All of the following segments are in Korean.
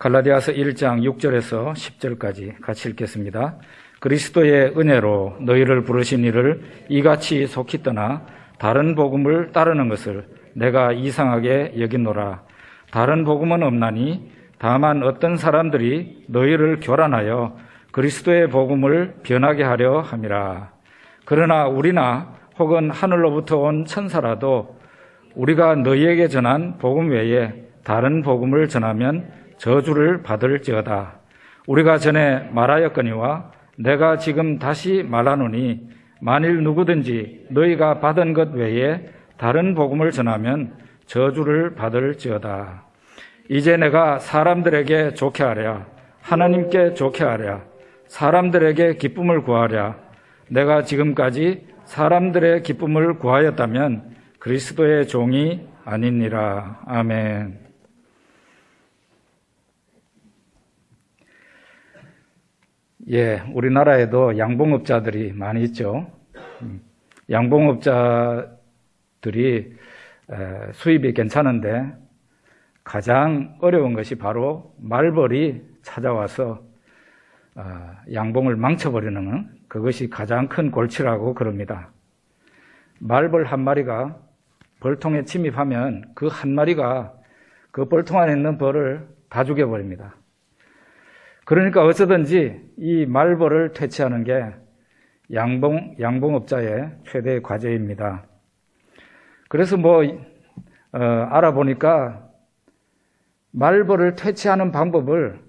갈라디아서 1장 6절에서 10절까지 같이 읽겠습니다. 그리스도의 은혜로 너희를 부르신 이를 이같이 속히 떠나 다른 복음을 따르는 것을 내가 이상하게 여기노라. 다른 복음은 없나니 다만 어떤 사람들이 너희를 교란하여 그리스도의 복음을 변하게 하려 함이라. 그러나 우리나 혹은 하늘로부터 온 천사라도 우리가 너희에게 전한 복음 외에 다른 복음을 전하면 저주를 받을지어다. 우리가 전에 말하였거니와 내가 지금 다시 말하노니 만일 누구든지 너희가 받은 것 외에 다른 복음을 전하면 저주를 받을지어다. 이제 내가 사람들에게 좋게 하랴, 하나님께 좋게 하랴, 사람들에게 기쁨을 구하랴. 내가 지금까지 사람들의 기쁨을 구하였다면 그리스도의 종이 아니니라. 아멘. 우리나라에도 양봉업자들이 많이 있죠. 양봉업자들이 수입이 괜찮은데 가장 어려운 것이 바로 말벌이 찾아와서 양봉을 망쳐버리는 그것이 가장 큰 골치라고 그럽니다. 말벌 한 마리가 벌통에 침입하면 그 한 마리가 그 벌통 안에 있는 벌을 다 죽여버립니다. 그러니까 어쩌든지 이 말벌을 퇴치하는 게 양봉업자의 최대 과제입니다. 그래서 알아보니까 말벌을 퇴치하는 방법을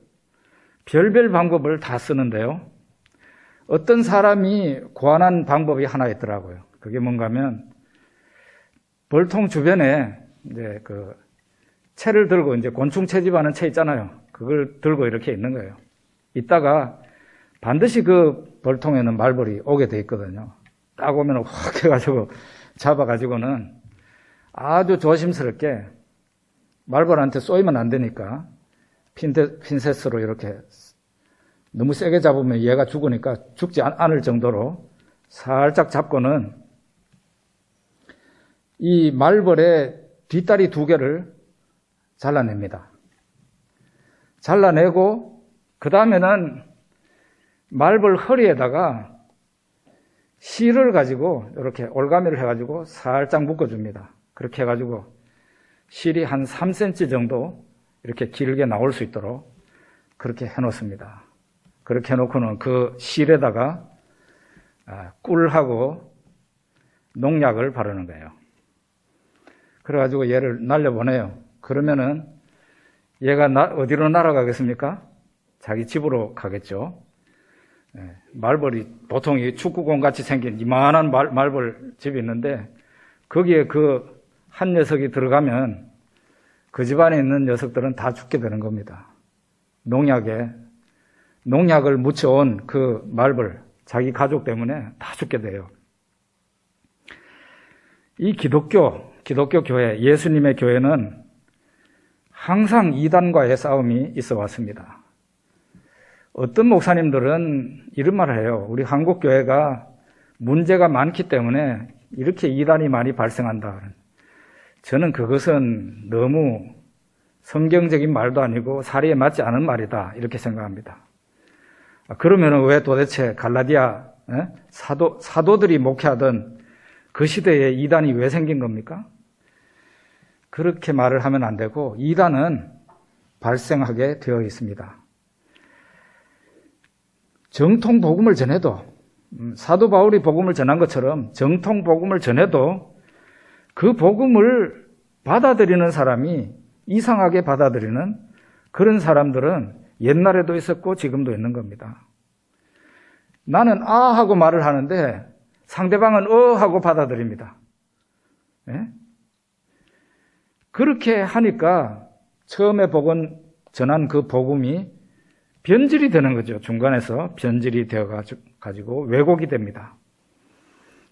별별 방법을 다 쓰는데요. 어떤 사람이 고안한 방법이 하나 있더라고요. 그게 뭔가 하면 벌통 주변에 이제 그 채를 들고 이제 곤충 채집하는 채 있잖아요. 그걸 들고 이렇게 있는 거예요. 이따가 반드시 그 벌통에는 말벌이 오게 돼 있거든요. 딱 오면 확 해가지고 잡아가지고는 아주 조심스럽게 말벌한테 쏘이면 안 되니까 핀셋으로 이렇게 너무 세게 잡으면 얘가 죽으니까 죽지 않을 정도로 살짝 잡고는 이 말벌의 뒷다리 2개를 잘라냅니다. 잘라내고 그 다음에는 말벌 허리에다가 실을 가지고 이렇게 올가미를 해가지고 살짝 묶어줍니다. 그렇게 해가지고 실이 한 3cm 정도 이렇게 길게 나올 수 있도록 그렇게 해놓습니다. 그렇게 해놓고는 그 실에다가 꿀하고 농약을 바르는 거예요. 그래가지고 얘를 날려보내요. 그러면은 얘가 어디로 날아가겠습니까? 자기 집으로 가겠죠. 말벌이 보통 축구공 같이 생긴 이만한 말벌 집이 있는데 거기에 그 한 녀석이 들어가면 그 집안에 있는 녀석들은 다 죽게 되는 겁니다. 농약을 묻혀온 그 말벌, 자기 가족 때문에 다 죽게 돼요. 이 기독교 교회, 예수님의 교회는 항상 이단과의 싸움이 있어 왔습니다. 어떤 목사님들은 이런 말을 해요. 우리 한국 교회가 문제가 많기 때문에 이렇게 이단이 많이 발생한다. 저는 그것은 너무 성경적인 말도 아니고 사리에 맞지 않은 말이다. 이렇게 생각합니다. 그러면 왜 도대체 갈라디아 사도들이 목회하던 그 시대에 이단이 왜 생긴 겁니까? 그렇게 말을 하면 안 되고 이단은 발생하게 되어 있습니다. 정통 복음을 전해도 사도 바울이 복음을 전한 것처럼 정통 복음을 전해도 그 복음을 받아들이는 사람이 이상하게 받아들이는 그런 사람들은 옛날에도 있었고 지금도 있는 겁니다. 나는 아 하고 말을 하는데 상대방은 하고 받아들입니다. 그렇게 하니까 처음에 전한 그 복음이 변질이 되는 거죠. 중간에서 변질이 되어가지고 왜곡이 됩니다.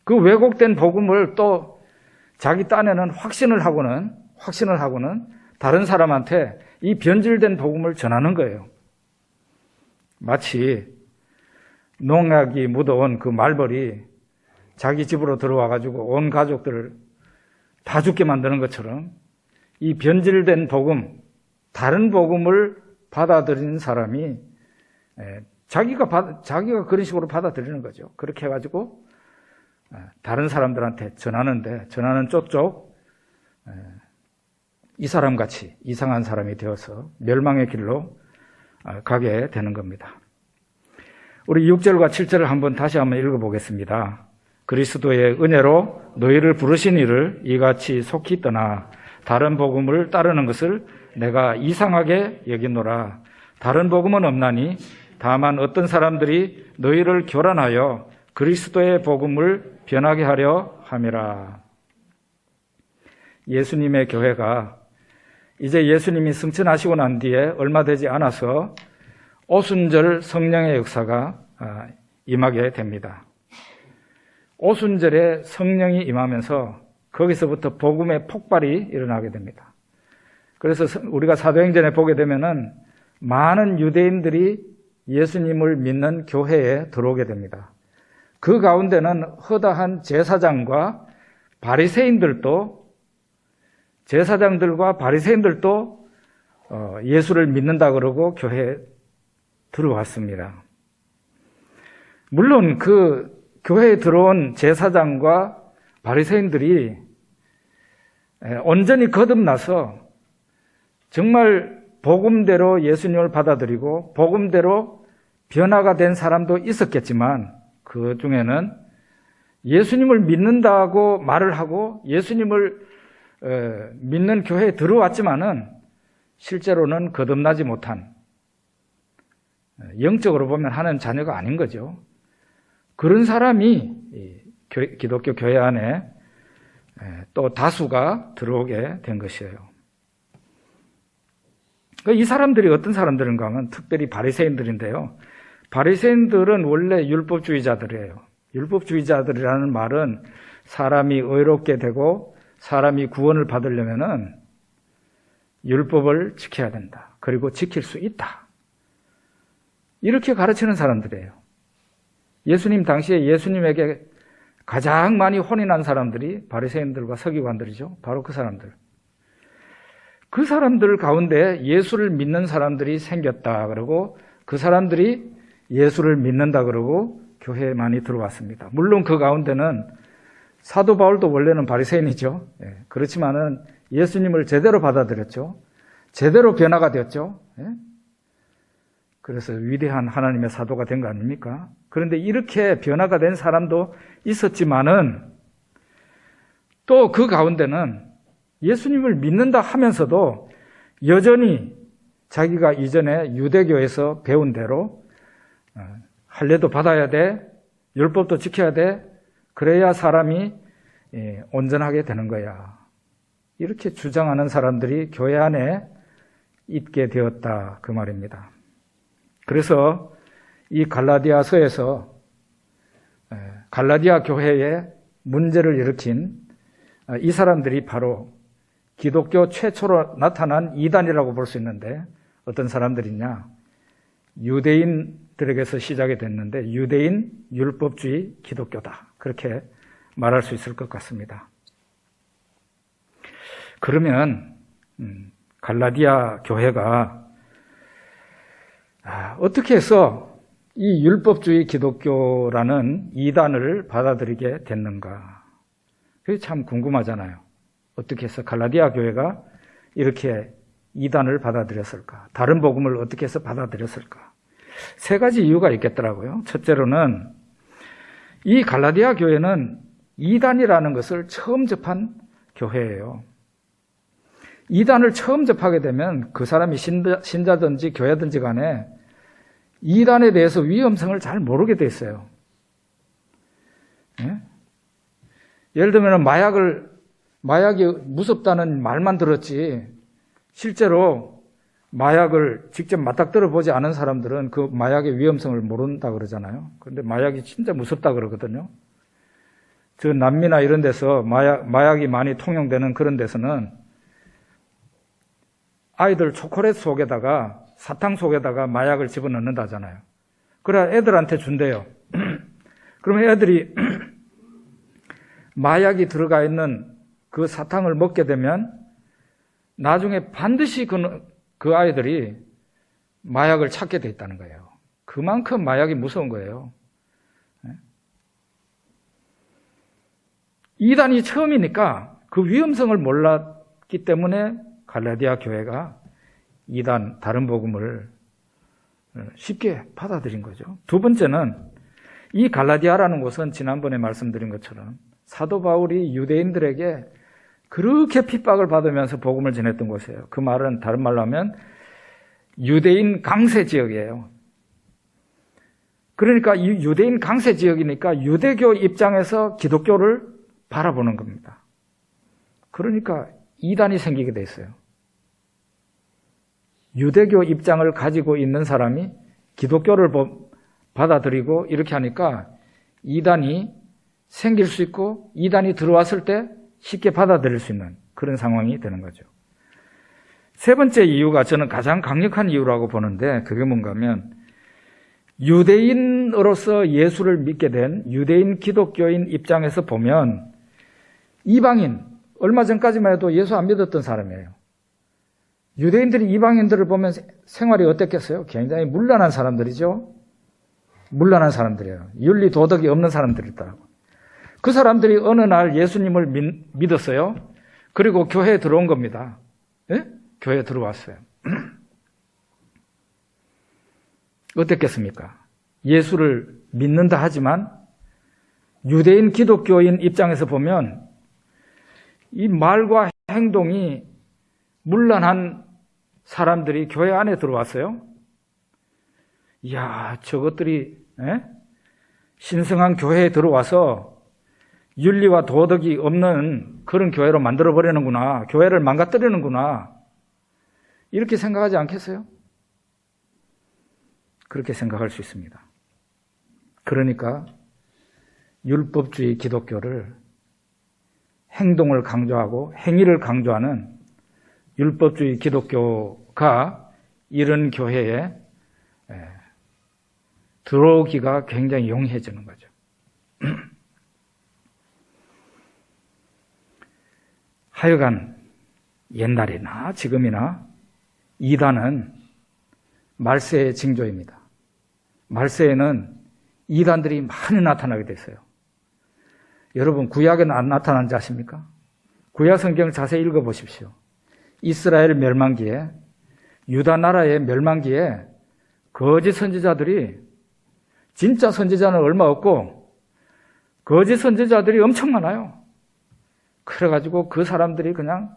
그 왜곡된 복음을 또 자기 딴에는 확신을 하고는 다른 사람한테 이 변질된 복음을 전하는 거예요. 마치 농약이 묻어온 그 말벌이 자기 집으로 들어와가지고 온 가족들을 다 죽게 만드는 것처럼 이 변질된 복음, 다른 복음을 받아들인 사람이 자기가 그런 식으로 받아들이는 거죠. 그렇게 해가지고 다른 사람들한테 전하는데 전하는 쪽쪽 이 사람같이 이상한 사람이 되어서 멸망의 길로 가게 되는 겁니다. 우리 6절과 7절을 다시 한번 읽어보겠습니다. 그리스도의 은혜로 너희를 부르신 이를 이같이 속히 떠나 다른 복음을 따르는 것을 내가 이상하게 여기노라. 다른 복음은 없나니 다만 어떤 사람들이 너희를 교란하여 그리스도의 복음을 변하게 하려 함이라. 예수님의 교회가 이제 예수님이 승천하시고 난 뒤에 얼마 되지 않아서 오순절 성령의 역사가 임하게 됩니다. 오순절에 성령이 임하면서 거기서부터 복음의 폭발이 일어나게 됩니다. 그래서 우리가 사도행전에 보게 되면은 많은 유대인들이 예수님을 믿는 교회에 들어오게 됩니다. 그 가운데는 허다한 제사장들과 바리새인들도 예수를 믿는다 그러고 교회에 들어왔습니다. 물론 그 교회에 들어온 제사장과 바리새인들이 온전히 거듭나서 정말 복음대로 예수님을 받아들이고 복음대로 변화가 된 사람도 있었겠지만 그 중에는 예수님을 믿는다고 말을 하고 예수님을 믿는 교회에 들어왔지만은 실제로는 거듭나지 못한, 영적으로 보면 하나님 자녀가 아닌 거죠. 그런 사람이 기독교 교회 안에 또 다수가 들어오게 된 것이에요. 이 사람들이 어떤 사람들인가 하면 특별히 바리새인들인데요. 바리새인들은 원래 율법주의자들이에요. 율법주의자들이라는 말은 사람이 의롭게 되고 사람이 구원을 받으려면은 율법을 지켜야 된다. 그리고 지킬 수 있다. 이렇게 가르치는 사람들이에요. 예수님 당시에 예수님에게 가장 많이 혼이 난 사람들이 바리새인들과 서기관들이죠. 바로 그 사람들. 그 사람들 가운데 예수를 믿는 사람들이 생겼다 그러고 그 사람들이 예수를 믿는다 그러고 교회에 많이 들어왔습니다. 물론 그 가운데는 사도 바울도 원래는 바리새인이죠. 그렇지만은 예수님을 제대로 받아들였죠. 제대로 변화가 되었죠. 그래서 위대한 하나님의 사도가 된 거 아닙니까? 그런데 이렇게 변화가 된 사람도 있었지만은 또 그 가운데는 예수님을 믿는다 하면서도 여전히 자기가 이전에 유대교에서 배운 대로 할례도 받아야 돼, 율법도 지켜야 돼, 그래야 사람이 온전하게 되는 거야. 이렇게 주장하는 사람들이 교회 안에 있게 되었다 그 말입니다. 그래서 이 갈라디아서에서 갈라디아 교회에 문제를 일으킨 이 사람들이 바로 기독교 최초로 나타난 이단이라고 볼 수 있는데 어떤 사람들이냐? 유대인들에게서 시작이 됐는데 유대인 율법주의 기독교다. 그렇게 말할 수 있을 것 같습니다. 그러면 갈라디아 교회가 어떻게 해서 이 율법주의 기독교라는 이단을 받아들이게 됐는가? 그게 참 궁금하잖아요. 어떻게 해서 갈라디아 교회가 이렇게 이단을 받아들였을까? 다른 복음을 어떻게 해서 받아들였을까? 세 가지 이유가 있겠더라고요. 첫째로는 이 갈라디아 교회는 이단이라는 것을 처음 접한 교회예요. 이단을 처음 접하게 되면 그 사람이 신자든지 교회든지 간에 이단에 대해서 위험성을 잘 모르게 돼 있어요. 예를 들면 마약이 무섭다는 말만 들었지 실제로 마약을 직접 맞닥뜨려 보지 않은 사람들은 그 마약의 위험성을 모른다 그러잖아요. 그런데 마약이 진짜 무섭다 그러거든요. 저 남미나 이런 데서 마약이 많이 통용되는 그런 데서는 아이들 초콜릿 속에다가 사탕 속에다가 마약을 집어넣는다잖아요. 그래 애들한테 준대요. 그러면 애들이 마약이 들어가 있는 그 사탕을 먹게 되면 나중에 반드시 그 아이들이 마약을 찾게 돼 있다는 거예요. 그만큼 마약이 무서운 거예요. 이단이 처음이니까 그 위험성을 몰랐기 때문에 갈라디아 교회가 이단, 다른 복음을 쉽게 받아들인 거죠. 두 번째는 이 갈라디아라는 곳은 지난번에 말씀드린 것처럼 사도 바울이 유대인들에게 그렇게 핍박을 받으면서 복음을 전했던 곳이에요. 그 말은 다른 말로 하면 유대인 강세 지역이에요. 그러니까 이 유대인 강세 지역이니까 유대교 입장에서 기독교를 바라보는 겁니다. 그러니까 이단이 생기게 돼 있어요. 유대교 입장을 가지고 있는 사람이 기독교를 받아들이고 이렇게 하니까 이단이 생길 수 있고 이단이 들어왔을 때 쉽게 받아들일 수 있는 그런 상황이 되는 거죠. 세 번째 이유가 저는 가장 강력한 이유라고 보는데 그게 뭔가 하면 유대인으로서 예수를 믿게 된 유대인 기독교인 입장에서 보면 이방인, 얼마 전까지만 해도 예수 안 믿었던 사람이에요. 유대인들이 이방인들을 보면 생활이 어땠겠어요? 굉장히 문란한 사람들이죠. 문란한 사람들이에요. 윤리 도덕이 없는 사람들이더라고요. 그 사람들이 어느 날 예수님을 믿었어요. 그리고 교회에 들어온 겁니다. 예? 교회에 들어왔어요. 어땠겠습니까? 예수를 믿는다 하지만 유대인 기독교인 입장에서 보면 이 말과 행동이 문란한 사람들이 교회 안에 들어왔어요. 이야, 저것들이 신성한 교회에 들어와서 윤리와 도덕이 없는 그런 교회로 만들어버리는구나. 교회를 망가뜨리는구나. 이렇게 생각하지 않겠어요? 그렇게 생각할 수 있습니다. 그러니까 율법주의 기독교를 행동을 강조하고 행위를 강조하는 율법주의 기독교가 이런 교회에 들어오기가 굉장히 용이해지는 거죠. 하여간 옛날이나 지금이나 이단은 말세의 징조입니다. 말세에는 이단들이 많이 나타나게 됐어요. 여러분 구약에는 안 나타난지 아십니까? 구약 성경을 자세히 읽어보십시오. 이스라엘 멸망기에 유다 나라의 멸망기에 거짓 선지자들이 진짜 선지자는 얼마 없고 거짓 선지자들이 엄청 많아요. 그래가지고 그 사람들이 그냥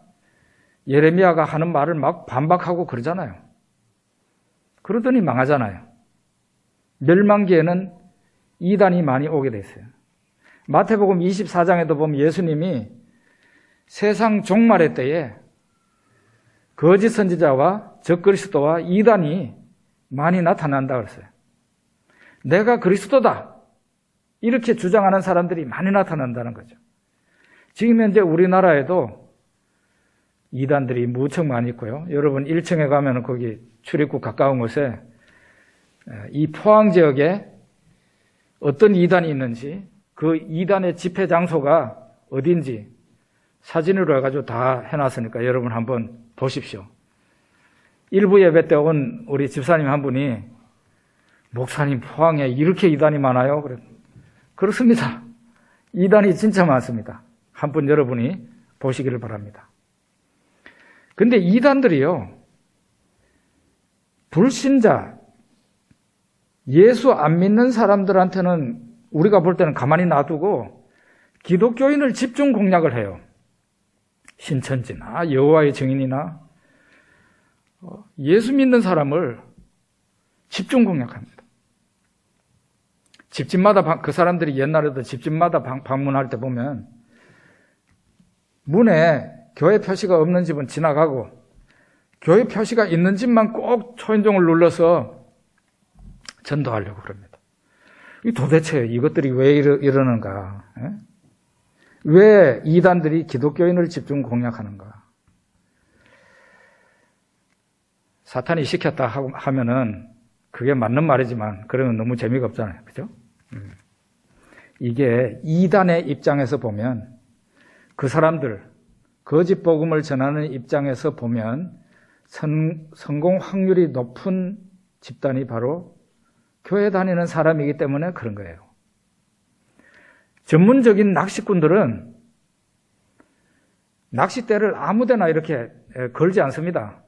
예레미야가 하는 말을 막 반박하고 그러잖아요. 그러더니 망하잖아요. 멸망기에는 이단이 많이 오게 됐어요. 마태복음 24장에도 보면 예수님이 세상 종말의 때에 거짓 선지자와 적그리스도와 이단이 많이 나타난다 그랬어요. 내가 그리스도다 이렇게 주장하는 사람들이 많이 나타난다는 거죠. 지금 현재 우리나라에도 이단들이 무척 많이 있고요. 여러분 1층에 가면 거기 출입구 가까운 곳에 이 포항 지역에 어떤 이단이 있는지 그 이단의 집회 장소가 어딘지 사진으로 해가지고 다 해놨으니까 여러분 한번 보십시오. 일부 예배 때 온 우리 집사님 한 분이 목사님 포항에 이렇게 이단이 많아요? 그렇습니다. 이단이 진짜 많습니다. 한번 여러분이 보시기를 바랍니다. 근데 이단들이요, 불신자, 예수 안 믿는 사람들한테는 우리가 볼 때는 가만히 놔두고 기독교인을 집중 공략을 해요. 신천지나 여호와의 증인이나 예수 믿는 사람을 집중 공략합니다. 집집마다 그 사람들이 옛날에도 집집마다 방문할 때 보면 문에 교회 표시가 없는 집은 지나가고 교회 표시가 있는 집만 꼭 초인종을 눌러서 전도하려고 그럽니다. 도대체 이것들이 왜 이러는가? 왜 이단들이 기독교인을 집중 공략하는가? 사탄이 시켰다 하면은 그게 맞는 말이지만 그러면 너무 재미가 없잖아요. 그죠? 이게 이단의 입장에서 보면 그 사람들, 거짓 복음을 전하는 입장에서 보면 성공 확률이 높은 집단이 바로 교회 다니는 사람이기 때문에 그런 거예요. 전문적인 낚시꾼들은 낚싯대를 아무데나 이렇게 걸지 않습니다.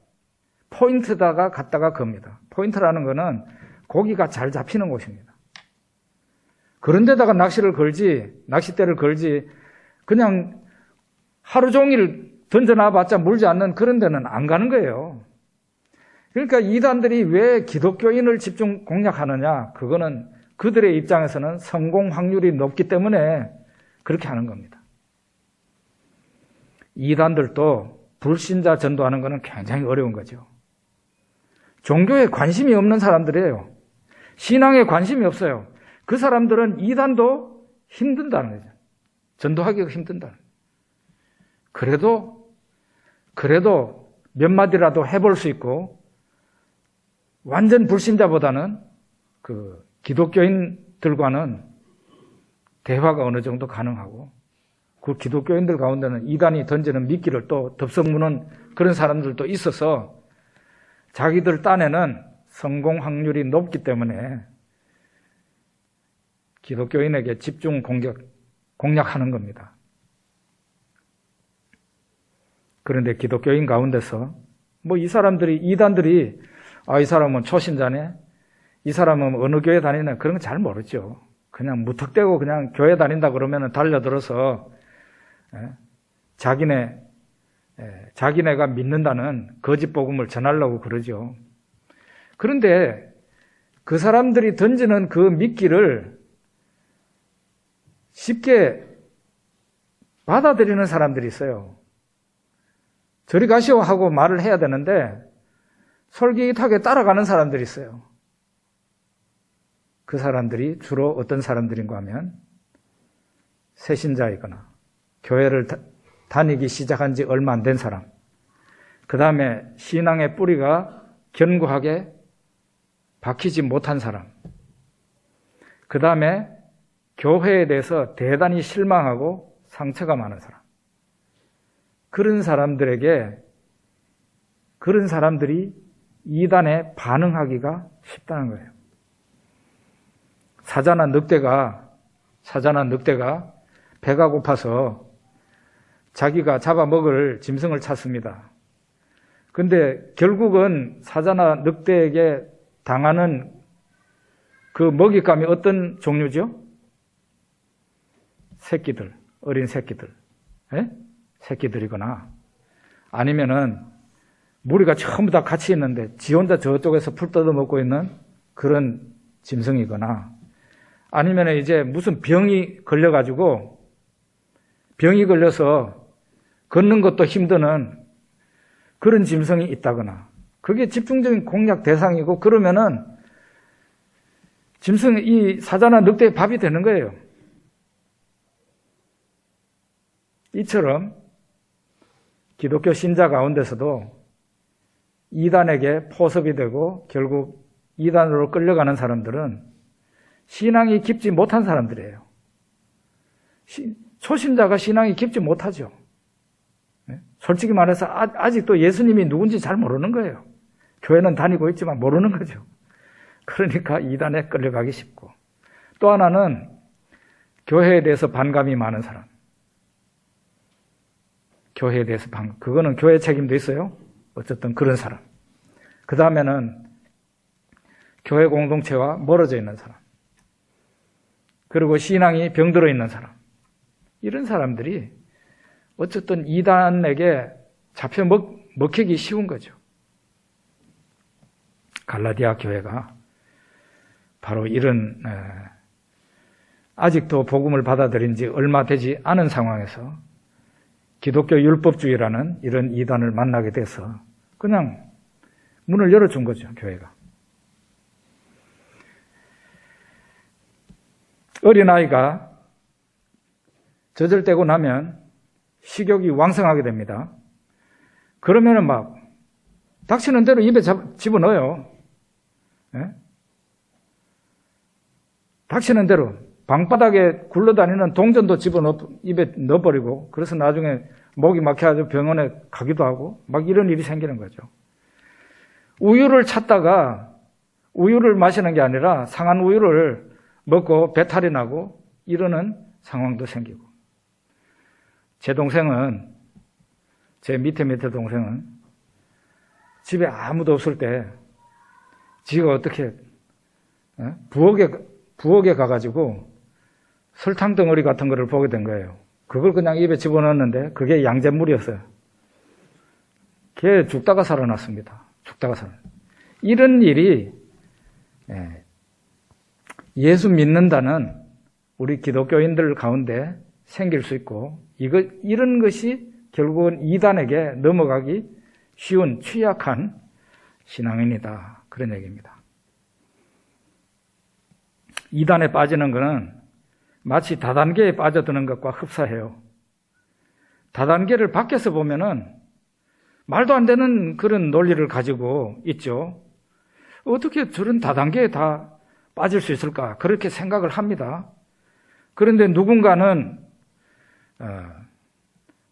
포인트다가 갖다가 겁니다. 포인트라는 거는 고기가 잘 잡히는 곳입니다. 그런 데다가 낚싯대를 걸지, 그냥 하루 종일 던져놔봤자 물지 않는 그런 데는 안 가는 거예요. 그러니까 이단들이 왜 기독교인을 집중 공략하느냐? 그거는 그들의 입장에서는 성공 확률이 높기 때문에 그렇게 하는 겁니다. 이단들도 불신자 전도하는 것은 굉장히 어려운 거죠. 종교에 관심이 없는 사람들이에요. 신앙에 관심이 없어요. 그 사람들은 이단도 힘든다는 거죠. 전도하기가 힘든다는 거죠. 그래도 몇 마디라도 해볼 수 있고, 완전 불신자보다는 그 기독교인들과는 대화가 어느 정도 가능하고, 그 기독교인들 가운데는 이단이 던지는 미끼를 또 덥석무는 그런 사람들도 있어서 자기들 딴에는 성공 확률이 높기 때문에 기독교인에게 집중 공략하는 겁니다. 그런데 기독교인 가운데서 이 사람들이, 이단들이 이 사람은 초신자네, 이 사람은 어느 교회 다니네, 그런 거 잘 모르죠. 그냥 무턱대고 그냥 교회 다닌다 그러면 달려들어서 자기네가 믿는다는 거짓 복음을 전하려고 그러죠. 그런데 그 사람들이 던지는 그 미끼를 쉽게 받아들이는 사람들이 있어요. 저리 가시오 하고 말을 해야 되는데 솔깃하게 따라가는 사람들이 있어요. 그 사람들이 주로 어떤 사람들인가 하면 새신자이거나 교회를 다니기 시작한 지 얼마 안 된 사람, 그 다음에 신앙의 뿌리가 견고하게 박히지 못한 사람, 그 다음에 교회에 대해서 대단히 실망하고 상처가 많은 사람, 그런 사람들이 이단에 반응하기가 쉽다는 거예요. 사자나 늑대가 배가 고파서 자기가 잡아먹을 짐승을 찾습니다. 근데 결국은 사자나 늑대에게 당하는 그 먹잇감이 어떤 종류죠? 어린 새끼들. 새끼들이거나, 아니면은 무리가 전부 다 같이 있는데 지 혼자 저쪽에서 풀 뜯어먹고 있는 그런 짐승이거나, 아니면 이제 무슨 병이 걸려서 걷는 것도 힘드는 그런 짐승이 있다거나, 그게 집중적인 공략 대상이고, 그러면은 이 사자나 늑대의 밥이 되는 거예요. 이처럼 기독교 신자 가운데서도 이단에게 포섭이 되고 결국 이단으로 끌려가는 사람들은 신앙이 깊지 못한 사람들이에요. 초신자가 신앙이 깊지 못하죠. 솔직히 말해서 아직도 예수님이 누군지 잘 모르는 거예요. 교회는 다니고 있지만 모르는 거죠. 그러니까 이단에 끌려가기 쉽고, 또 하나는 교회에 대해서 반감이 많은 사람. 교회에 대해서 그거는 교회 책임도 있어요. 어쨌든 그런 사람. 그 다음에는 교회 공동체와 멀어져 있는 사람. 그리고 신앙이 병들어 있는 사람. 이런 사람들이 어쨌든 이단에게 잡혀 먹히기 쉬운 거죠. 갈라디아 교회가 바로 이런 아직도 복음을 받아들인 지 얼마 되지 않은 상황에서 기독교 율법주의라는 이런 이단을 만나게 돼서 그냥 문을 열어준 거죠, 교회가. 어린아이가 젖을 떼고 나면 식욕이 왕성하게 됩니다. 그러면은 막 닥치는 대로 입에 집어넣어요. 닥치는 대로 방바닥에 굴러다니는 동전도 입에 넣어버리고, 그래서 나중에 목이 막혀가지고 병원에 가기도 하고 막 이런 일이 생기는 거죠. 우유를 찾다가 우유를 마시는 게 아니라 상한 우유를 먹고 배탈이 나고 이러는 상황도 생기고. 제 밑에 동생은 집에 아무도 없을 때 지가 어떻게 부엌에 가가지고 설탕 덩어리 같은 거를 보게 된 거예요. 그걸 그냥 입에 집어넣었는데 그게 양잿물이었어요. 걔 죽다가 살아났습니다. 이런 일이 예수 믿는다는 우리 기독교인들 가운데 생길 수 있고, 이런 것이 결국은 이단에게 넘어가기 쉬운 취약한 신앙인이다, 그런 얘기입니다. 이단에 빠지는 것은 마치 다단계에 빠져드는 것과 흡사해요. 다단계를 밖에서 보면은 말도 안 되는 그런 논리를 가지고 있죠. 어떻게 저런 다단계에 다 빠질 수 있을까? 그렇게 생각을 합니다. 그런데 누군가는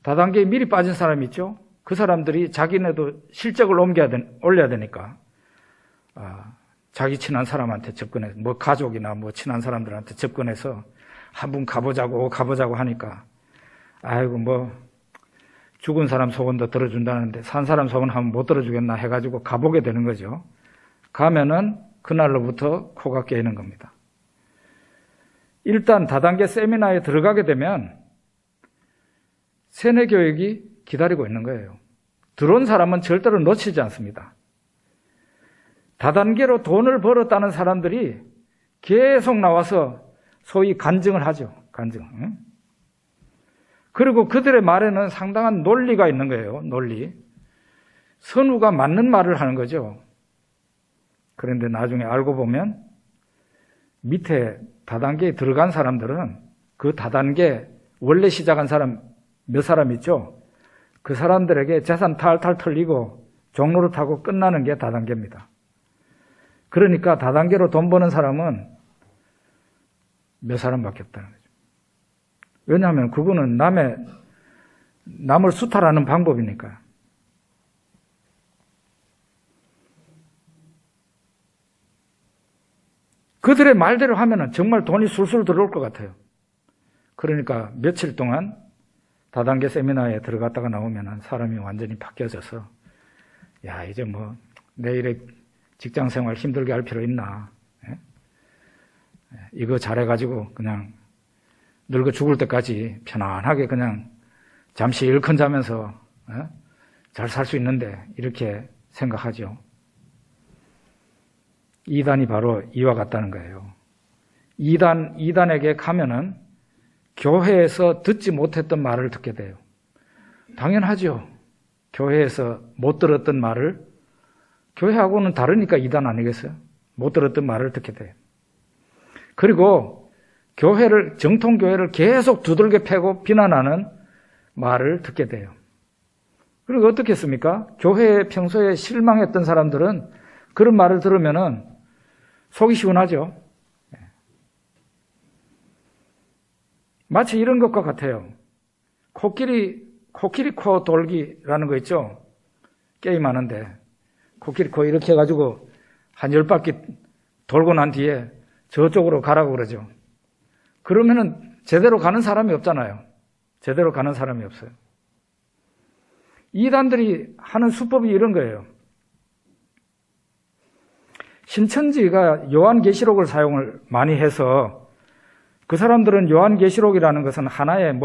다단계에 미리 빠진 사람이 있죠. 그 사람들이 자기네도 실적을 올려야 되니까 자기 친한 사람한테 접근해서, 가족이나 친한 사람들한테 접근해서 한번 가보자고 하니까, 아이고 죽은 사람 속은 더 들어준다는데 산 사람 속은 한번 못 들어주겠나 해가지고 가보게 되는 거죠. 가면은 그날로부터 코가 깨이는 겁니다. 일단 다단계 세미나에 들어가게 되면 세뇌 교육이 기다리고 있는 거예요. 들어온 사람은 절대로 놓치지 않습니다. 다단계로 돈을 벌었다는 사람들이 계속 나와서 소위 간증을 하죠. 간증. 그리고 그들의 말에는 상당한 논리가 있는 거예요. 논리. 선우가 맞는 말을 하는 거죠. 그런데 나중에 알고 보면 밑에 다단계에 들어간 사람들은 그 다단계 원래 시작한 사람 몇 사람 있죠? 그 사람들에게 재산 탈탈 털리고 종로를 타고 끝나는 게 다단계입니다. 그러니까 다단계로 돈 버는 사람은 몇 사람밖에 없다는 거죠. 왜냐하면 그거는 남을 수탈하는 방법이니까. 그들의 말대로 하면은 정말 돈이 술술 들어올 것 같아요. 그러니까 며칠 동안 다단계 세미나에 들어갔다가 나오면은 사람이 완전히 바뀌어져서, 야, 이제 내일에 직장 생활 힘들게 할 필요 있나? 이거 잘해가지고 그냥 늙어 죽을 때까지 편안하게 그냥 잠시 일컨 자면서 잘 살 수 있는데, 이렇게 생각하죠. 이단이 바로 이와 같다는 거예요. 이단에게 가면은 교회에서 듣지 못했던 말을 듣게 돼요. 당연하죠. 교회에서 못 들었던 말을, 교회하고는 다르니까 이단 아니겠어요? 못 들었던 말을 듣게 돼요. 그리고 정통교회를 계속 두들겨 패고 비난하는 말을 듣게 돼요. 그리고 어떻게 했습니까? 교회에 평소에 실망했던 사람들은 그런 말을 들으면은 속이 시원하죠. 마치 이런 것과 같아요. 코끼리 코 돌기라는 거 있죠? 게임하는데 코끼리 코 이렇게 해가지고 한 10바퀴 돌고 난 뒤에 저쪽으로 가라고 그러죠. 그러면은 제대로 가는 사람이 없잖아요. 제대로 가는 사람이 없어요. 이단들이 하는 수법이 이런 거예요. 신천지가 요한계시록을 사용을 많이 해서, 그 사람들은 요한계시록이라는 것은 하나의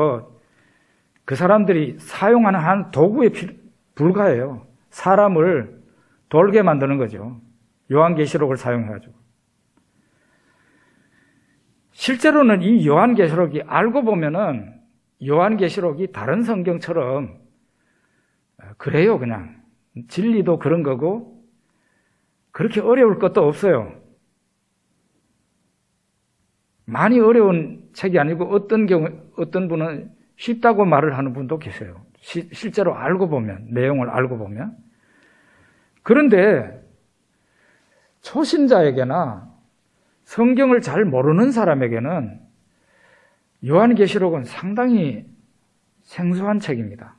그 사람들이 사용하는 한 도구에 불과해요. 사람을 돌게 만드는 거죠. 요한계시록을 사용해가지고. 실제로는 이 요한계시록이 알고 보면은 요한계시록이 다른 성경처럼 그래요. 그냥 진리도 그런 거고 그렇게 어려울 것도 없어요. 많이 어려운 책이 아니고 어떤 분은 쉽다고 말을 하는 분도 계세요. 실제로 알고 보면, 내용을 알고 보면. 그런데 초신자에게나 성경을 잘 모르는 사람에게는 요한계시록은 상당히 생소한 책입니다.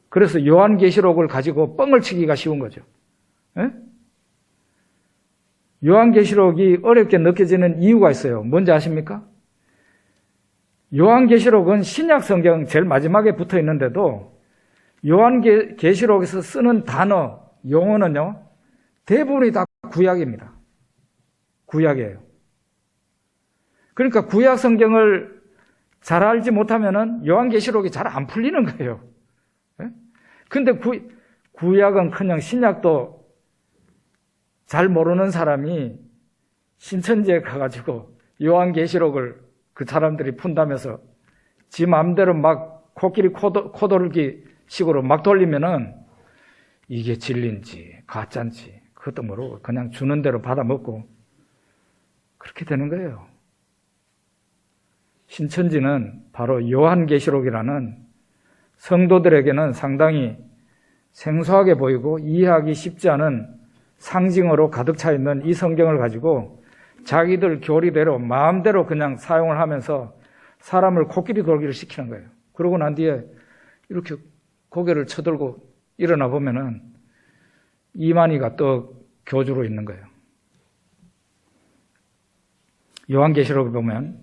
그래서 요한계시록을 가지고 뻥을 치기가 쉬운 거죠. 에? 요한계시록이 어렵게 느껴지는 이유가 있어요. 뭔지 아십니까? 요한계시록은 신약 성경 제일 마지막에 붙어 있는데도 요한계시록에서 쓰는 단어, 용어는요, 대부분이 다 구약입니다. 구약이에요. 그러니까 구약 성경을 잘 알지 못하면은 요한계시록이 잘 안 풀리는 거예요. 근데 구약은 그냥 신약도 잘 모르는 사람이 신천지에 가가지고 요한계시록을 그 사람들이 푼다면서 지 마음대로 막 코끼리 코돌기 식으로 막 돌리면은 이게 진리인지 가짜인지 그것도 모르고 그냥 주는 대로 받아먹고 그렇게 되는 거예요. 신천지는 바로 요한계시록이라는 성도들에게는 상당히 생소하게 보이고 이해하기 쉽지 않은 상징어로 가득 차 있는 이 성경을 가지고 자기들 교리대로 마음대로 그냥 사용을 하면서 사람을 코끼리 돌기를 시키는 거예요. 그러고 난 뒤에 이렇게 고개를 쳐들고 일어나 보면은 이만희가 또 교주로 있는 거예요. 요한계시록에 보면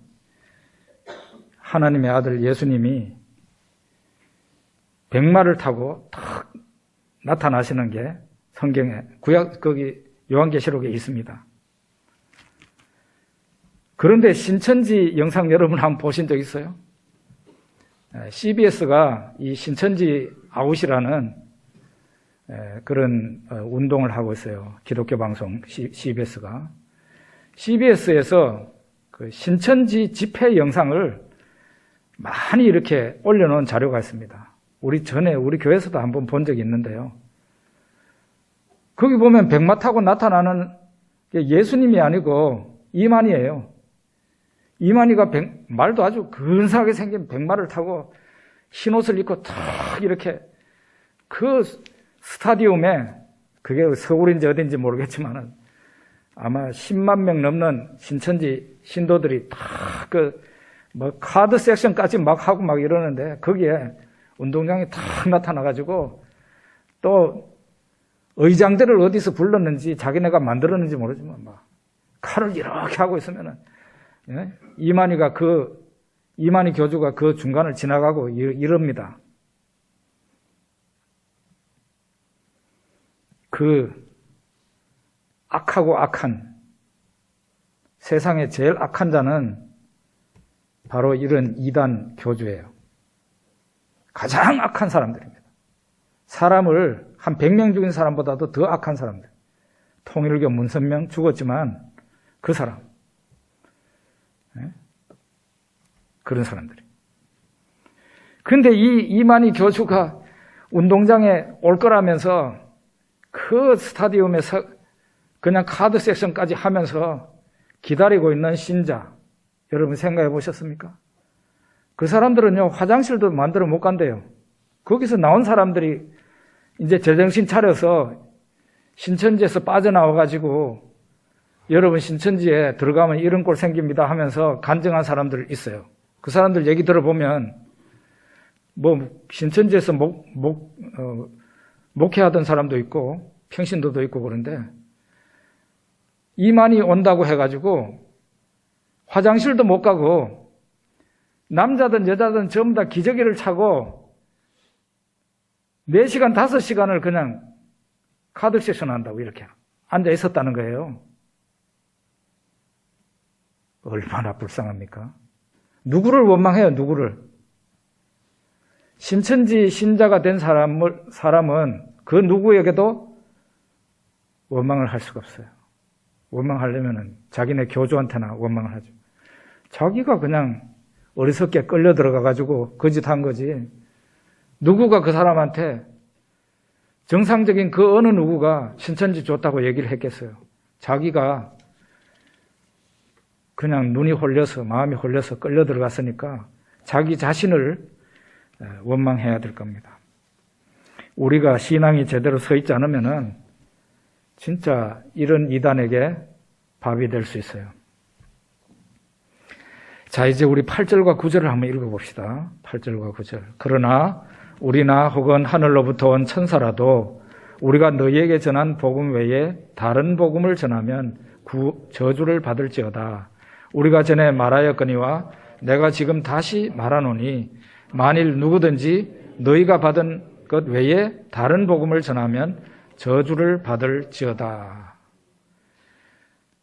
하나님의 아들 예수님이 백마를 타고 탁 나타나시는 게 성경에 거기 요한계시록에 있습니다. 그런데 신천지 영상 여러분 한번 보신 적 있어요? CBS가 이 신천지 아웃이라는 그런 운동을 하고 있어요. 기독교 방송 CBS가. CBS에서 그 신천지 집회 영상을 많이 이렇게 올려놓은 자료가 있습니다. 우리 교회에서도 한번 본 적이 있는데요. 거기 보면 백마 타고 나타나는 게 예수님이 아니고 이만희예요. 이만희가 말도 아주 근사하게 생긴 백마를 타고 흰 옷을 입고 탁 이렇게 그 스타디움에 그게 서울인지 어딘지 모르겠지만은 아마 10만 명 넘는 신천지 신도들이 탁 카드 섹션까지 막 하고 막 이러는데 거기에 운동장에 탁 나타나가지고 또 의장들을 어디서 불렀는지 자기네가 만들었는지 모르지만 막 칼을 이렇게 하고 있으면은 이만희 교주가 그 중간을 지나가고 이럽니다. 그 악하고 악한 세상에 제일 악한 자는 바로 이런 이단 교주예요. 가장 악한 사람들입니다. 사람을 한 100명 죽인 사람보다도 더 악한 사람들. 통일교 문선명 죽었지만 그 사람. 그런 사람들이. 근데 이 이만희 교주가 운동장에 올 거라면서 그 스타디움에서 그냥 카드 섹션까지 하면서 기다리고 있는 신자. 여러분 생각해 보셨습니까? 그 사람들은요, 화장실도 만들어 못 간대요. 거기서 나온 사람들이 이제 제정신 차려서 신천지에서 빠져나와가지고 여러분 신천지에 들어가면 이런 꼴 생깁니다 하면서 간증한 사람들 있어요. 그 사람들 얘기 들어보면 신천지에서 목회하던 사람도 있고 평신도도 있고 그런데 이만희 온다고 해가지고 화장실도 못 가고 남자든 여자든 전부 다 기저귀를 차고 4시간, 5시간을 그냥 카드 섹션 한다고 이렇게 앉아 있었다는 거예요. 얼마나 불쌍합니까? 누구를 원망해요, 누구를? 신천지 신자가 된 사람은 그 누구에게도 원망을 할 수가 없어요. 원망하려면은 자기네 교주한테나 원망을 하죠. 자기가 그냥 어리석게 끌려 들어가가지고 거짓한 거지. 누구가 그 사람한테 정상적인 그 어느 누구가 신천지 좋다고 얘기를 했겠어요. 자기가 그냥 눈이 홀려서 마음이 홀려서 끌려 들어갔으니까 자기 자신을 원망해야 될 겁니다. 우리가 신앙이 제대로 서 있지 않으면은 진짜 이런 이단에게 밥이 될 수 있어요. 자, 이제 우리 8절과 9절을 한번 읽어봅시다. 8절과 9절. 그러나 우리나 혹은 하늘로부터 온 천사라도 우리가 너희에게 전한 복음 외에 다른 복음을 전하면 저주를 받을지어다. 우리가 전에 말하였거니와 내가 지금 다시 말하노니 만일 누구든지 너희가 받은 것 외에 다른 복음을 전하면 저주를 받을지어다.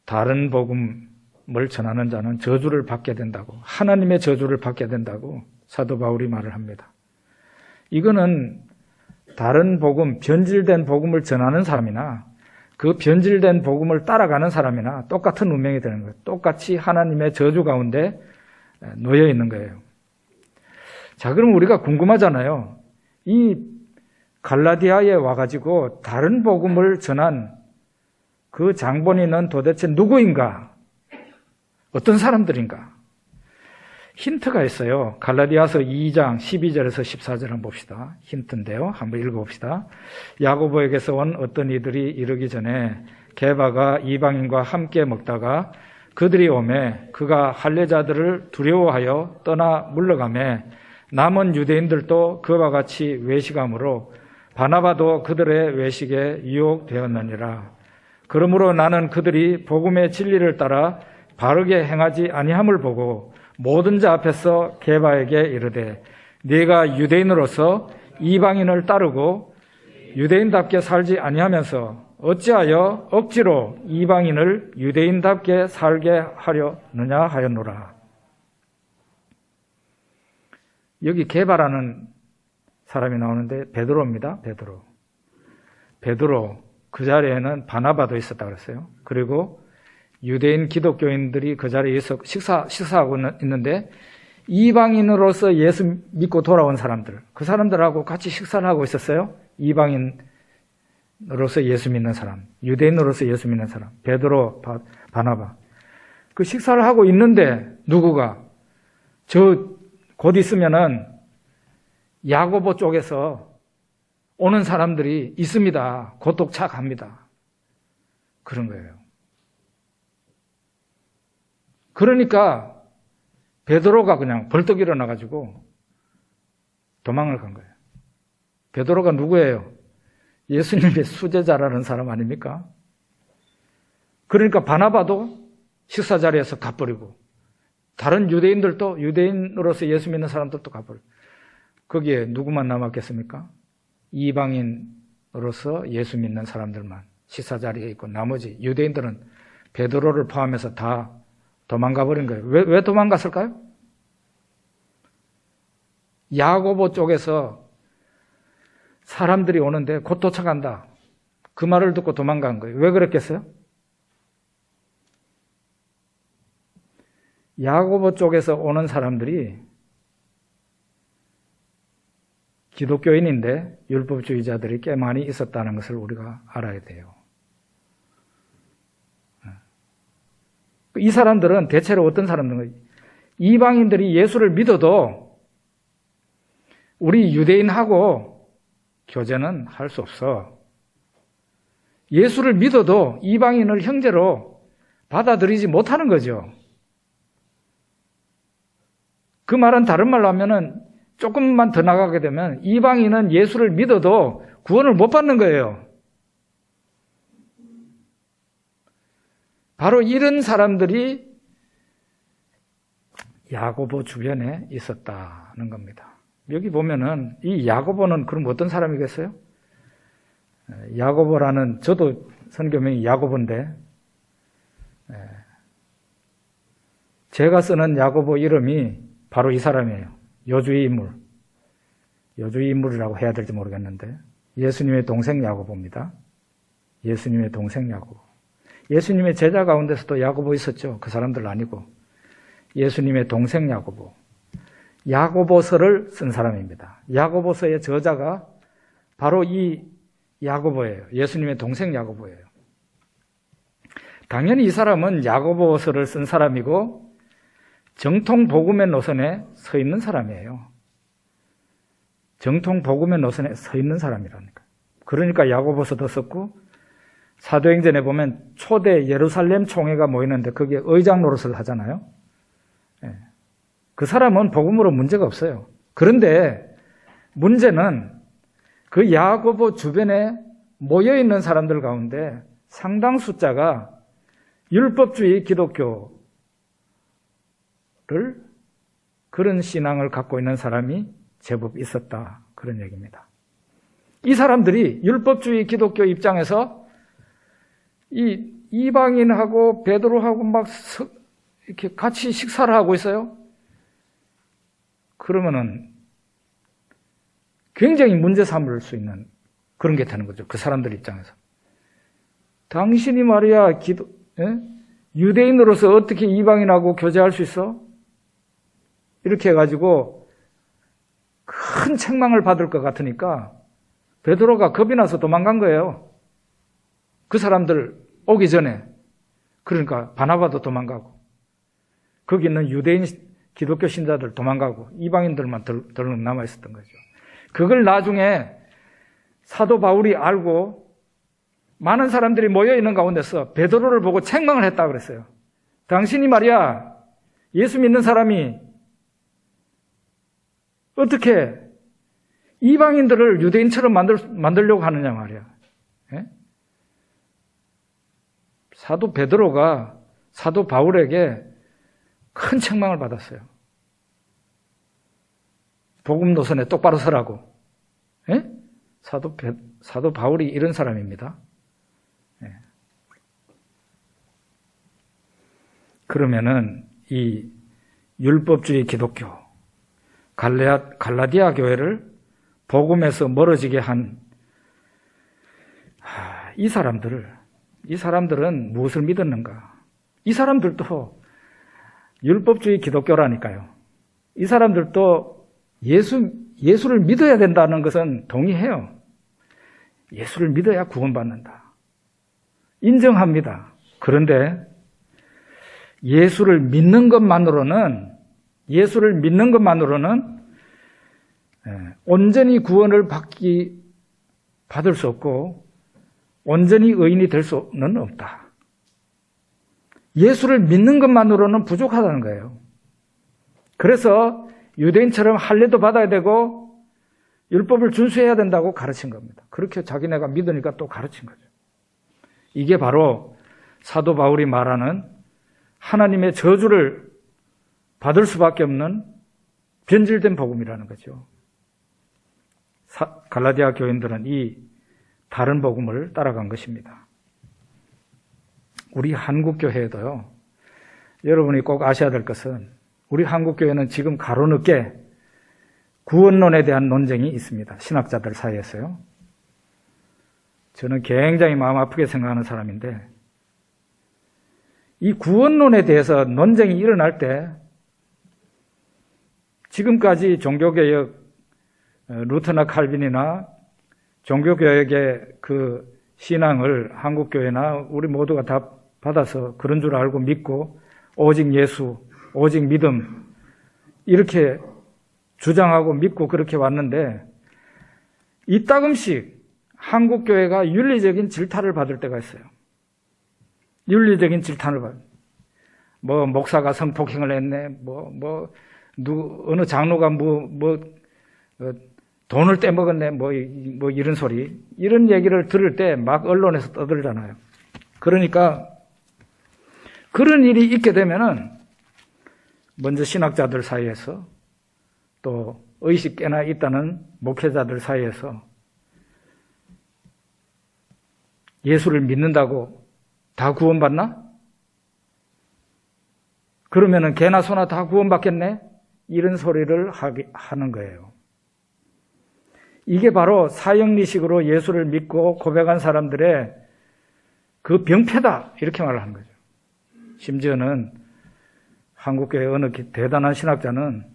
다른 복음을 전하는 자는 저주를 받게 된다고, 하나님의 저주를 받게 된다고 사도 바울이 말을 합니다. 이거는 다른 복음, 변질된 복음을 전하는 사람이나 그 변질된 복음을 따라가는 사람이나 똑같은 운명이 되는 거예요. 똑같이 하나님의 저주 가운데 놓여 있는 거예요. 자, 그럼 우리가 궁금하잖아요. 이 갈라디아에 와가지고 다른 복음을 전한 그 장본인은 도대체 누구인가? 어떤 사람들인가? 힌트가 있어요. 갈라디아서 2장 12절에서 14절 한번 봅시다. 힌트인데요. 한번 읽어봅시다. 야고보에게서 온 어떤 이들이 이르기 전에 게바가 이방인과 함께 먹다가 그들이 오매 그가 할례자들을 두려워하여 떠나 물러가매 남은 유대인들도 그와 같이 외식함으로 바나바도 그들의 외식에 유혹되었느니라. 그러므로 나는 그들이 복음의 진리를 따라 바르게 행하지 아니함을 보고 모든 자 앞에서 게바에게 이르되 네가 유대인으로서 이방인을 따르고 유대인답게 살지 아니하면서 어찌하여 억지로 이방인을 유대인답게 살게 하려느냐 하였노라. 여기 게바라는 사람이 나오는데 베드로입니다. 베드로 그 자리에는 바나바도 있었다 그랬어요. 그리고 유대인 기독교인들이 그 자리에 식사하고 있는데 이방인으로서 예수 믿고 돌아온 사람들, 그 사람들하고 같이 식사를 하고 있었어요. 이방인으로서 예수 믿는 사람, 유대인으로서 예수 믿는 사람, 베드로, 바나바. 그 식사를 하고 있는데 누구가 곧 있으면은 야고보 쪽에서 오는 사람들이 있습니다. 곧 도착합니다. 그런 거예요. 그러니까 베드로가 그냥 벌떡 일어나가지고 도망을 간 거예요. 베드로가 누구예요? 예수님의 수제자라는 사람 아닙니까? 그러니까 바나바도 식사 자리에서 가버리고 다른 유대인들도 유대인으로서 예수 믿는 사람들도 가버리고 거기에 누구만 남았겠습니까? 이방인으로서 예수 믿는 사람들만 식사 자리에 있고 나머지 유대인들은 베드로를 포함해서 다 도망가 버린 거예요. 왜 도망갔을까요? 야고보 쪽에서 사람들이 오는데 곧 도착한다. 그 말을 듣고 도망간 거예요. 왜 그랬겠어요? 야고보 쪽에서 오는 사람들이 기독교인인데 율법주의자들이 꽤 많이 있었다는 것을 우리가 알아야 돼요. 이 사람들은 대체로 어떤 사람들은 이방인들이 예수를 믿어도 우리 유대인하고 교제는 할 수 없어. 예수를 믿어도 이방인을 형제로 받아들이지 못하는 거죠. 그 말은 다른 말로 하면은 조금만 더 나가게 되면 이방인은 예수를 믿어도 구원을 못 받는 거예요. 바로 이런 사람들이 야고보 주변에 있었다는 겁니다. 여기 보면은 이 야고보는 그럼 어떤 사람이겠어요? 야고보라는, 저도 선교명이 야고보인데 제가 쓰는 야고보 이름이 바로 이 사람이에요. 여주의 인물. 여주의 인물이라고 해야 될지 모르겠는데 예수님의 동생 야고보입니다. 예수님의 동생 야고보. 예수님의 제자 가운데서도 야고보 있었죠. 그 사람들 아니고 예수님의 동생 야고보. 야고보서를 쓴 사람입니다. 야고보서의 저자가 바로 이 야고보예요. 예수님의 동생 야고보예요. 당연히 이 사람은 야고보서를 쓴 사람이고 정통 복음의 노선에 서 있는 사람이에요. 정통 복음의 노선에 서 있는 사람이라니까. 그러니까 야고보서도 썼고 사도행전에 보면 초대 예루살렘 총회가 모이는데 거기에 의장 노릇을 하잖아요. 그 사람은 복음으로 문제가 없어요. 그런데 문제는 그 야고보 주변에 모여있는 사람들 가운데 상당 숫자가 율법주의 기독교를 그런 신앙을 갖고 있는 사람이 제법 있었다. 그런 얘기입니다. 이 사람들이 율법주의 기독교 입장에서 이 이방인하고 베드로하고 막 이렇게 같이 식사를 하고 있어요. 그러면은 굉장히 문제 삼을 수 있는 그런 게 되는 거죠. 그 사람들 입장에서. 당신이 말이야, 유대인으로서 어떻게 이방인하고 교제할 수 있어? 이렇게 해가지고 큰 책망을 받을 것 같으니까 베드로가 겁이 나서 도망간 거예요. 그 사람들 오기 전에. 그러니까 바나바도 도망가고 거기 있는 유대인 기독교 신자들 도망가고 이방인들만 덜렁 남아있었던 거죠. 그걸 나중에 사도 바울이 알고 많은 사람들이 모여있는 가운데서 베드로를 보고 책망을 했다고 그랬어요. 당신이 말이야, 예수 믿는 사람이 어떻게 이방인들을 유대인처럼 만들려고 하느냐 말이야. 예? 사도 베드로가 사도 바울에게 큰 책망을 받았어요. 복음 노선에 똑바로 서라고. 예? 사도 바울이 이런 사람입니다. 예. 그러면은 이 율법주의 기독교, 갈라디아 교회를 복음에서 멀어지게 한 이 사람들은 무엇을 믿었는가? 이 사람들도 율법주의 기독교라니까요. 이 사람들도 예수를 믿어야 된다는 것은 동의해요. 예수를 믿어야 구원받는다. 인정합니다. 그런데 예수를 믿는 것만으로는 온전히 구원을 받을 수 없고 온전히 의인이 될 수는 없다. 예수를 믿는 것만으로는 부족하다는 거예요. 그래서 유대인처럼 할례도 받아야 되고 율법을 준수해야 된다고 가르친 겁니다. 그렇게 자기네가 믿으니까 또 가르친 거죠. 이게 바로 사도 바울이 말하는 하나님의 저주를 받을 수밖에 없는 변질된 복음이라는 거죠. 갈라디아 교인들은 이 다른 복음을 따라간 것입니다. 우리 한국교회에도요, 여러분이 꼭 아셔야 될 것은 우리 한국교회는 지금 가로늦게 구원론에 대한 논쟁이 있습니다. 신학자들 사이에서요. 저는 굉장히 마음 아프게 생각하는 사람인데 이 구원론에 대해서 논쟁이 일어날 때 지금까지 종교개혁, 루터나 칼빈이나 종교개혁의 그 신앙을 한국교회나 우리 모두가 다 받아서 그런 줄 알고 믿고 오직 예수, 오직 믿음 이렇게 주장하고 믿고 그렇게 왔는데 이따금씩 한국교회가 윤리적인 질타를 받을 때가 있어요. 윤리적인 질타를 받을. 목사가 성폭행을 했네. 어느 장로가 돈을 떼먹었네. 이런 소리. 이런 얘기를 들을 때 막 언론에서 떠들잖아요. 그러니까 그런 일이 있게 되면은 먼저 신학자들 사이에서 또 의식 꽤나 있다는 목회자들 사이에서 예수를 믿는다고 다 구원받나? 그러면은 개나 소나 다 구원받겠네? 이런 소리를 하는 거예요. 이게 바로 사형리식으로 예수를 믿고 고백한 사람들의 그 병폐다 이렇게 말을 하는 거죠. 심지어는 한국교회 어느 대단한 신학자는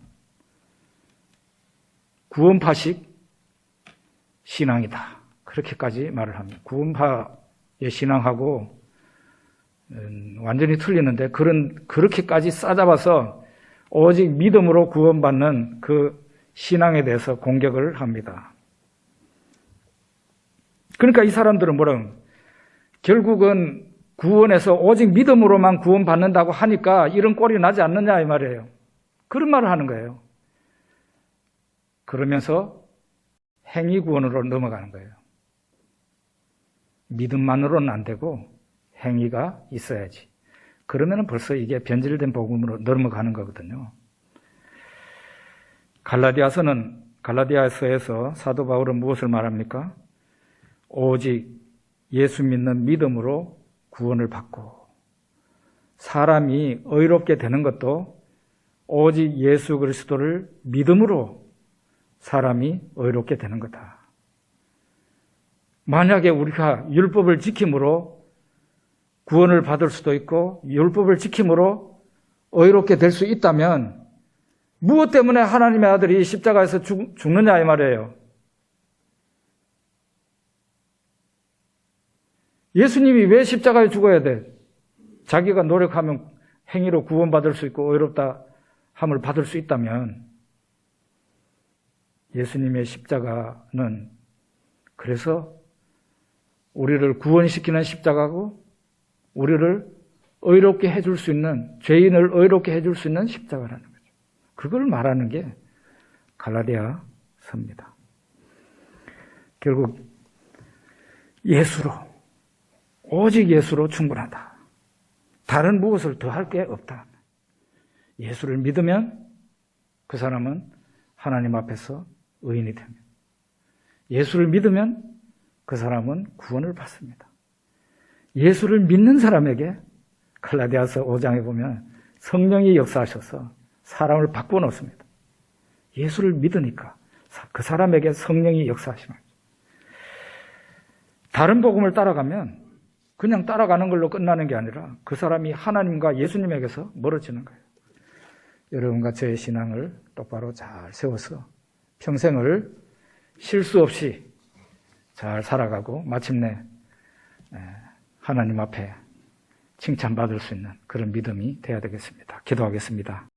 구원파식 신앙이다 그렇게까지 말을 합니다. 구원파의 신앙하고 완전히 틀리는데 그렇게까지 싸잡아서 오직 믿음으로 구원받는 그 신앙에 대해서 공격을 합니다. 그러니까 이 사람들은 결국은 구원에서 오직 믿음으로만 구원받는다고 하니까 이런 꼴이 나지 않느냐 이 말이에요. 그런 말을 하는 거예요. 그러면서 행위 구원으로 넘어가는 거예요. 믿음만으로는 안 되고 행위가 있어야지. 그러면 벌써 이게 변질된 복음으로 넘어가는 거거든요. 갈라디아서에서 사도 바울은 무엇을 말합니까? 오직 예수 믿는 믿음으로 구원을 받고 사람이 의롭게 되는 것도 오직 예수 그리스도를 믿음으로 사람이 의롭게 되는 거다. 만약에 우리가 율법을 지킴으로 구원을 받을 수도 있고 율법을 지킴으로 의롭게 될 수 있다면 무엇 때문에 하나님의 아들이 십자가에서 죽느냐 이 말이에요. 예수님이 왜 십자가에 죽어야 돼? 자기가 노력하면 행위로 구원받을 수 있고 의롭다 함을 받을 수 있다면 예수님의 십자가는 그래서 우리를 구원시키는 십자가고 우리를 의롭게 해줄 수 있는, 죄인을 의롭게 해줄 수 있는 십자가라는 거죠. 그걸 말하는 게 갈라디아서입니다. 결국 예수로, 오직 예수로 충분하다. 다른 무엇을 더할 게 없다. 예수를 믿으면 그 사람은 하나님 앞에서 의인이 됩니다. 예수를 믿으면 그 사람은 구원을 받습니다. 예수를 믿는 사람에게 갈라디아서 5장에 보면 성령이 역사하셔서 사람을 바꾸어 놓습니다. 예수를 믿으니까 그 사람에게 성령이 역사하시는 거죠. 다른 복음을 따라가면 그냥 따라가는 걸로 끝나는 게 아니라 그 사람이 하나님과 예수님에게서 멀어지는 거예요. 여러분과 저의 신앙을 똑바로 잘 세워서 평생을 실수 없이 잘 살아가고 마침내 하나님 앞에 칭찬받을 수 있는 그런 믿음이 되어야 되겠습니다. 기도하겠습니다.